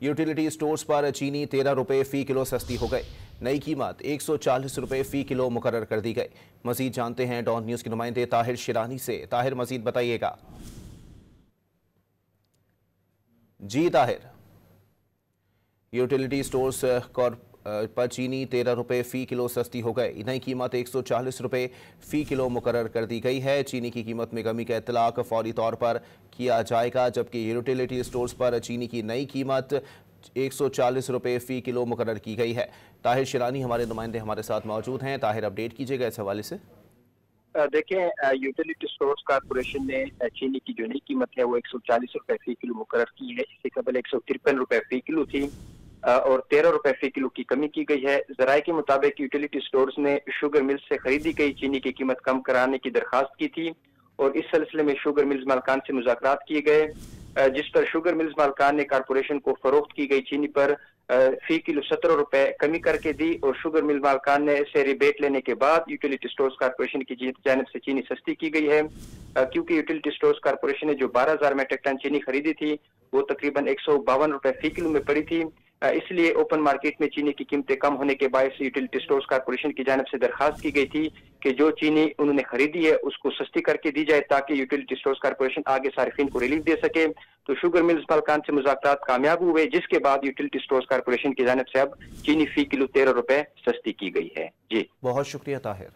Utility stores पर चीनी 13 रुपये फी किलो सस्ती हो गई। नई कीमत 140 रुपये फी किलो मुकर्रर कर दी गई। मजीद जानते हैं डॉन न्यूज के नुमाइंदे ताहिर शिरानी से। ताहिर, मजीद बताइएगा। जी ताहिर, यूटिलिटी स्टोर्स पर चीनी 13 रुपये फ़ी किलो सस्ती हो गई। नई कीमत 140 रुपये फ़ी किलो मुकर्रर कर दी गई है। चीनी की कीमत में कमी का इतलाक फौरी तौर पर किया जाएगा, जबकि यूटिलिटी स्टोर्स पर चीनी की नई कीमत 140 रुपये फ़ी किलो मुकर्रर की गई है। ताहिर शिरानी हमारे नुमाइंदे हमारे साथ मौजूद हैं। ताहिर, अपडेट कीजिएगा इस हवाले से। देखें, यूटिलिटी स्टोर्स कॉर्पोरेशन ने चीनी की जो नई कीमत है वो 140 रुपये फी किलो मुकर्रर की है। इससे कबल 153 रुपये फी किलो थी और 13 रुपये फी किलो की कमी की गई है। जराये के मुताबिक यूटिलिटी स्टोर्स ने शुगर मिल्स से खरीदी गई चीनी की कीमत कम कराने की दरखास्त की थी और इस सिलसिले में शुगर मिल्स मालकान से मुज़ाकरात किए गए, जिस पर शुगर मिल्स मालकान ने कॉर्पोरेशन को फरोख्त की गई चीनी पर फी किलो 17 रुपए कमी करके दी और शुगर मिल मालकान ने से रिबेट लेने के बाद यूटिलिटी स्टोर्स कॉर्पोरेशन की जानिब से चीनी सस्ती की गई है, क्योंकि यूटिलिटी स्टोर्स कॉर्पोरेशन ने जो 12,000 मेट्रिक टन चीनी खरीदी थी वो तकरीबन 152 रुपए फी किलो में पड़ी थी। इसलिए ओपन मार्केट में चीनी की कीमतें कम होने के बायस यूटिलिटी स्टोर्स कॉर्पोरेशन की जानिब से दरखास्त की गई थी कि जो चीनी उन्होंने खरीदी है उसको सस्ती करके दी जाए ताकि यूटिलिटी स्टोर्स कॉर्पोरेशन आगे सार्फिन को रिलीफ दे सके। तो शुगर मिल्स मालकान से मुज़ाकरात कामयाब हुए, जिसके बाद यूटिलिटी स्टोर्स कॉर्पोरेशन की जानिब से अब चीनी फी किलो 13 रुपए सस्ती की गई है। जी, बहुत शुक्रिया ताहिर।